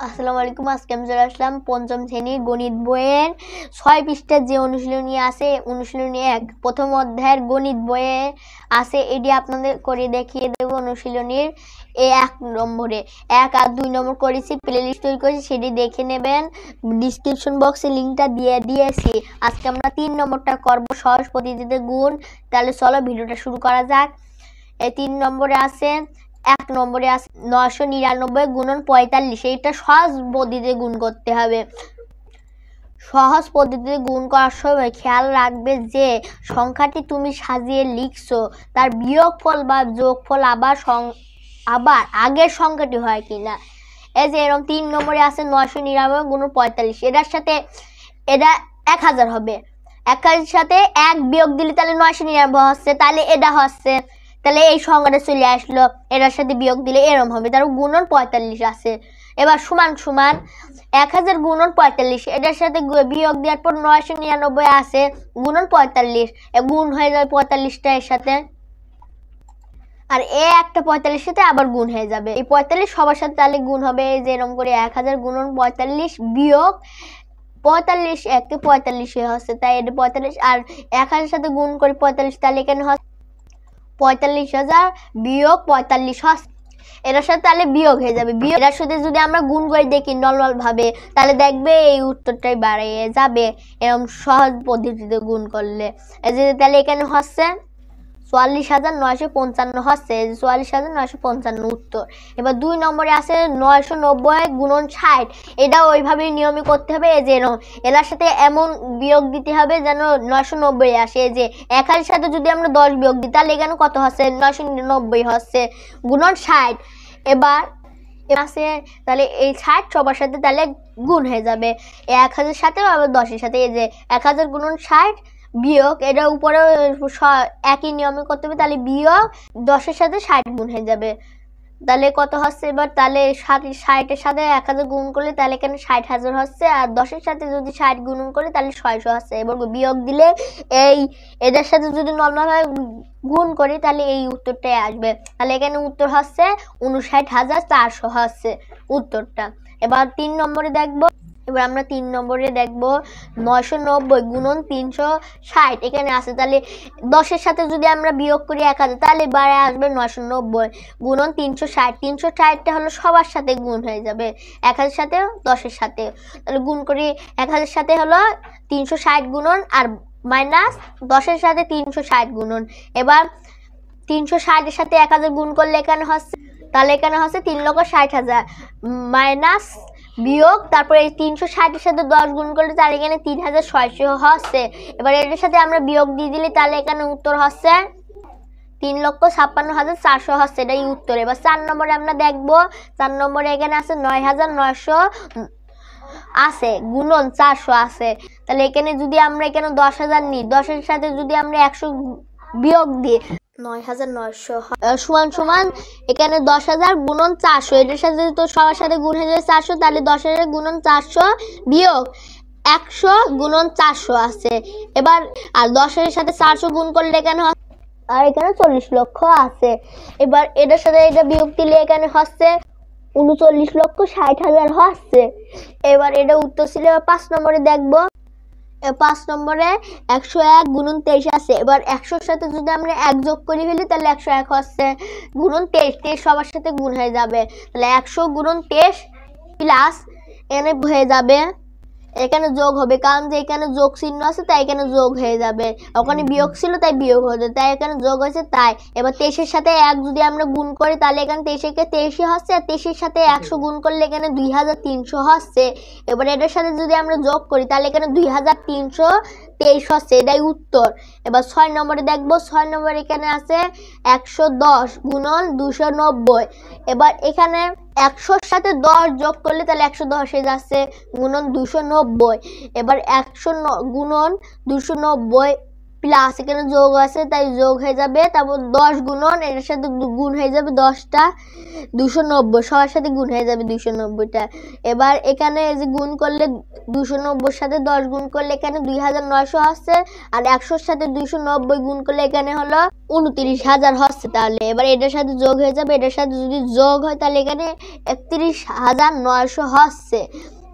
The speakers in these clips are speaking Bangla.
আসসালামু আলাইকুম। আজকে আমি চলে আসলাম পঞ্চম শ্রেণীর গণিত বইয়ের ৬ পৃষ্ঠার যে অনুশীলনী আছে, অনুশীলনী ১ প্রথম অধ্যায়ের গণিত বইয়ে আছে। এটি আপনাদের করে দেখিয়ে দেব। অনুশীলনীর ১ নম্বরে ১ আর ২ নম্বর করেছি, প্লে লিস্ট তৈরি করেছি, সেটি দেখে নেবেন। ডিসক্রিপশন বক্সে লিঙ্কটা দিয়ে দিয়েছি। আজকে আমরা ৩ নম্বরটা করব, সহজ পদ্ধতিতে গুণ। তাহলে চলো ভিডিওটা শুরু করা যাক। এই ৩ নম্বরে আছে ১ নম্বরে আছে ৯৯৯ গুণন ৪৫। এইটা সহজ পদ্ধতিতে গুণ করতে হবে। সহজ পদ্ধতিতে গুণ করার সময় খেয়াল রাখবে যে সংখ্যাটি তুমি সাজিয়ে লিখছো তার বিয়োগফল বা যোগফল আবার আগের সংখ্যাটি হয় কিনা। এই যে এরকম ৩ নম্বরে আছে ৯৯৯ গুণন ৪৫। এটার সাথে এটা ১০০০ হবে। ১০০০ সাথে ১ বিয়োগ দিলে তাহলে ৯৯৯ হচ্ছে, তাহলে এটা হচ্ছে, তাহলে এই সংখ্যাটা চলে আসলো। এটার সাথে বিয়োগ দিলে এরম হবে, তার গুণন ৪৫ আছে। এবার সমান সমান ১০০০ গুণন ৪৫, এটার সাথে বিয়োগ দেওয়ার পর ৯৯৯ আছে, গুণন ৪৫, গুণ হয়ে যাবে ৪৫টা এর সাথে, আর এ একটা ৪৫ সাথে আবার গুণ হয়ে যাবে। এই ৪৫ সবার সাথে তাহলে গুণ হবে। এই যে এরকম করে ১০০০ গুণন ৪৫ বিয়োগ ৪৫, ১ ৪৫ হচ্ছে, তাই এটা ৪৫, আর ১০০০ সাথে গুণ করে ৪৫, তাহলে এখানে হচ্ছে ৪৫,০০০ বিয়োগ ৪৫ হচ্ছে। এটার সাথে তাহলে বিয়োগ হয়ে যাবে। এটার সাথে যদি আমরা গুণ করে দেখি নর্মাল ভাবে, তাহলে দেখবে এই উত্তরটাই বাড়িয়ে যাবে এরকম সহজ পদ্ধতিতে গুণ করলে। এই যে তাহলে এখানে হচ্ছে ৪৪,৯৫৫ হচ্ছে, ৪৪,৯৫৫ উত্তর। এবার ২ নম্বরে আছে ৯৯০ গুণন ৬০। এটা ওইভাবেই নিয়মে করতে হবে। এই যে এটার সাথে এমন বিয়োগ দিতে হবে যেন ৯৯০ আসে। এই যে ১০০০ সাথে যদি আমরা ১০ বিয়োগ দিই তাহলে এখানে কত হচ্ছে, ৯৯০ হচ্ছে, গুণন ৬০। এবার আছে তাহলে এই ৬০ সবার সাথে তাহলে গুণ হয়ে যাবে ১০০০ সাথে আবার ১০-এর সাথে। এই যে ১০০০ গুণন ৬০ বিয়োগ, এটা উপরে একই নিয়মে করতে হবে, তাহলে বিয়োগ ১০-এর সাথে ৬০ গুণ হয়ে যাবে। তাহলে কত হচ্ছে এবার, তাহলে ৬০-এর সাথে ১০০০ গুণ করলে তাহলে এখানে ৬০,০০০ হচ্ছে, আর ১০-এর সাথে যদি ৬০ গুণ করে তাহলে ৬০০ হচ্ছে। এবার বিয়োগ দিলে এদের সাথে যদি নর্মালভাবে গুণ করি তাহলে এই উত্তরটাই আসবে। তাহলে এখানে উত্তর হচ্ছে ৫৯,৪০০ হচ্ছে উত্তরটা। এবার ৩ নম্বরে দেখবো। এবার আমরা ৩ নম্বরে দেখবো ৯৯০ গুণন ৩৬০। এখানে আছে, তাহলে ১০-এর সাথে যদি আমরা বিয়োগ করি ১০০০, তাহলে বারে আসবে ৯৯০ গুণন ৩৬০। ৩৬০টা হলো সবার সাথে গুণ হয়ে যাবে, ১০০০ সাথে ১০-এর সাথে। তাহলে গুণ করি ১০০০ সাথে হলো ৩৬০ গুণন আর মাইনাস ১০-এর সাথে ৩৬০ গুণন। এবার ৩৬০-এর সাথে ১০০০ গুণ করলে এখানে হচ্ছে, তাহলে এখানে হচ্ছে ৩,৬০,০০০ মাইনাস বিয়োগ, তারপরে এই ৩৬০-এর সাথে ১০ গুণ করলে তাহলে এখানে ৩,৬০০ হচ্ছে। এবার এটার সাথে আমরা বিয়োগ দিয়ে দিলে তাহলে এখানে উত্তর হচ্ছে ৩,৫৬,৪০০ হচ্ছে, এটাই উত্তর। এবার ৪ নম্বরে আমরা দেখবো। ৪ নম্বরে এখানে আছে ৯,৯০০ আছে গুণন ৪০০ আছে। তাহলে এখানে যদি আমরা এখানে ১০,০০০ নিই, ১০-এর সাথে যদি আমরা ১০০ বিয়োগ দিই ৯,৯০০ সমান সমান এখানে ১০,০০০ গুণন ৪০০। এটার সাথে তো সবার সাথে গুণ হয়ে যাবে ৪০০, তাহলে ১০,০০০ গুণন ৪০০ বিয়োগ ১০০ গুণন ৪০০ আছে। এবার আর ১০-এর সাথে ৪০০ গুণ করলে এখানে আর এখানে ৪০ লক্ষ আছে। এবার এটার সাথে এটা বিয়োগ দিলে এখানে হচ্ছে ৩৯,৬০,০০০ হচ্ছে। এবার এটা উত্তর ছিল। ৫ নম্বরে দেখবো। ৫ নম্বরে ১০১ গুণন ২৩ আছে। এবার ১০০-এর সাথে যদি আমরা ১ যোগ করে ফেলি তাহলে ১০১ হচ্ছে, গুণন ২৩, ২৩ সবার সাথে গুণ হয়ে যাবে। তাহলে ১০০ গুণন ২৩ প্লাস এখানে হয়ে যাবে, এখানে যোগ হবে, কারণ যে এখানে যোগ চিহ্ন আছে তাই এখানে যোগ হয়ে যাবে, ওখানে বিয়োগ ছিল তাই বিয়োগ হয়েছে, তাই এখানে যোগ হয়েছে তাই। এবার ২৩-এর সাথে ১ যদি আমরা গুণ করি তাহলে এখানে ২৩-কে ২৩ই হচ্ছে, আর ২৩-এর সাথে ১০০ গুণ করলে এখানে ২,৩০০ হচ্ছে। এবার এটার সাথে যদি আমরা যোগ করি তাহলে এখানে ২,৩২৩ হচ্ছে, এটাই উত্তর। এবার ৬ নম্বরে দেখবো। ৬ নম্বরে এখানে আছে ১১০ গুণন ২৯০। এবার এখানে ১০০-এর সাথে ১০ যোগ করলে তাহলে ১১০ হয়ে যাচ্ছে, গুণন ২৯০। এবার ১০০ গুণন ২৯০ প্লাস এখানে যোগ আছে তাই যোগ হয়ে যাবে, তারপর 10 গুণন এটার সাথে গুণ হয়ে যাবে 10টা 290, সবার সাথে গুণ হয়ে যাবে 290টা। এবার এখানে এই যে গুণ করলে 290 সাথে 10 গুণ করলে এখানে 2900 হচ্ছে, আর 100 সাথে 290 গুণ করলে এখানে হলো 29000 হচ্ছে। তাহলে এবার এটার সাথে যোগ হয়ে যাবে, এটার সাথে যদি যোগ হয় তাহলে এখানে 31900 হচ্ছে।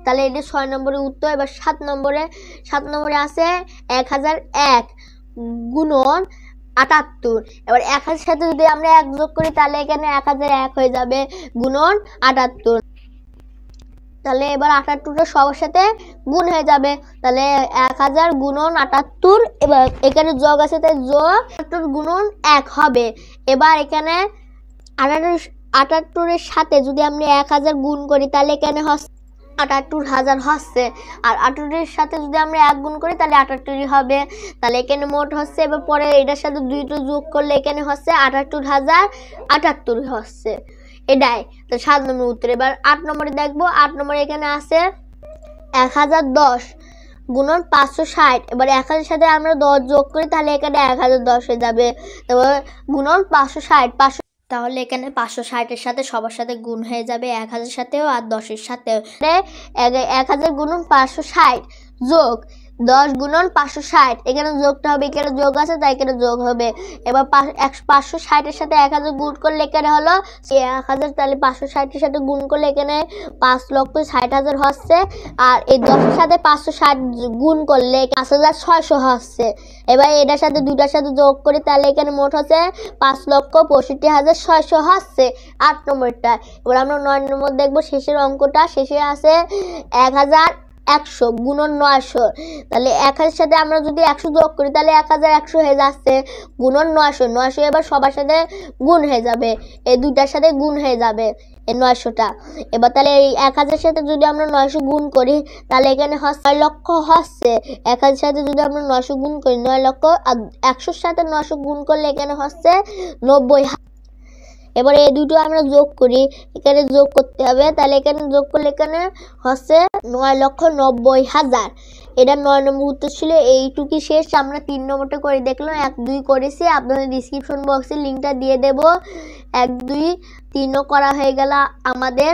তাহলে এটা 6 নম্বরের উত্তর। এবার 7 নম্বরে আছে 1001 গুণন 78। এবার 1000 সাথে যদি আমরা 1 যোগ করি তাহলে এখানে 1001 হয়ে যাবে গুণন 78। তাহলে এবার 78টা সবার সাথে গুণ হয়ে যাবে, তাহলে 1000 গুণন 78। এবার এখানে যোগ আছে তাই যোগ 78 গুণন 1 হবে। এবার এখানে 78 সাথে যদি আমরা 1000 গুণ করি তাহলে এখানে 78000 হচ্ছে, আর 78 সাথে যদি আমরা 1 গুণ করি তাহলে 78 হবে। তাহলে এখানে মোট হচ্ছে, এবার পরে এটার সাথে 2টা যোগ করলে এখানে হচ্ছে 78078 হচ্ছে। এটাই তো 7 নম্বর উত্তর। এবার 8 নম্বরে দেখবো। 8 নম্বরে এখানে আছে 1010 গুণন 560। এবার 1000 সাথে আমরা 10 যোগ করি তাহলে এখানে 1010 হয়ে যাবে, তারপর গুণন 560। তাহলে এখানে 560-এর সাথে সবার সাথে গুণ হয়ে যাবে 1000 সাথেও আর 10-এর সাথেও। 1000 গুণন 560 যোগ 10 গুণন 560, এখানে যোগটা হবে, এখানে যোগ আছে তাই এখানে যোগ হবে। এবার 560-এর সাথে 1000 গুণ করলে এখানে হলো 1000, তাহলে 560-এর সাথে গুণ করলে এখানে 5,60,000 হচ্ছে, আর এই 10-এর সাথে 560 গুণ করলে 5600 হচ্ছে। এবার এটার সাথে দুটার সাথে যোগ করি তাহলে এখানে মোট হচ্ছে 5,65,600 হচ্ছে 8 নম্বরটা। এবার আমরা 9 নম্বর দেখবো, শেষের অঙ্কটা। শেষে আছে 1100 গুণন 900। তাহলে 1000 সাথে আমরা যদি 100 যোগ করি তাহলে 1100 হয়ে যাচ্ছে গুণন 900। এবার সবার সাথে গুণ হয়ে যাবে, এই দুইটার সাথে গুণ হয়ে যাবে এই 900টা। এবার তাহলে এই 1000 সাথে যদি আমরা 900 গুণ করি তাহলে এখানে 9 লক্ষ হচ্ছে। 1000 সাথে যদি আমরা 900 গুণ করি 9 লক্ষ, আর 100 সাথে 900 গুণ করলে এখানে হচ্ছে 90। এবারে এই দুটো আমরা যোগ করি, এখানে যোগ করতে হবে, তাহলে এখানে যোগ করলে এখানে হচ্ছে 9,90,000। এটা 9 নম্বর উত্তর ছিল। এইটুকুই শেষ। আমরা 3 নম্বরটা করে দেখলাম, 1, 2 করেছি, আপনাদের ডিসক্রিপশন বক্সে লিঙ্কটা দিয়ে দেব। 1, 2, 3ও করা হয়ে গেল আমাদের।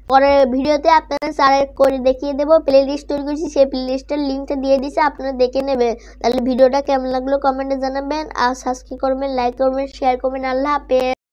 পরের ভিডিওতে আপনাদের স্যারের করে দেখিয়ে দেবো। প্লে লিস্ট তৈরি করেছি, সেই প্লে লিস্টের লিঙ্কটা দিয়ে দিচ্ছে, আপনারা দেখে নেবেন। তাহলে ভিডিওটা কেমন লাগলো কমেন্টে জানাবেন, আর সাবস্ক্রাইব করবেন, লাইক করবেন, শেয়ার করবেন। আল্লাহ হাফেজ।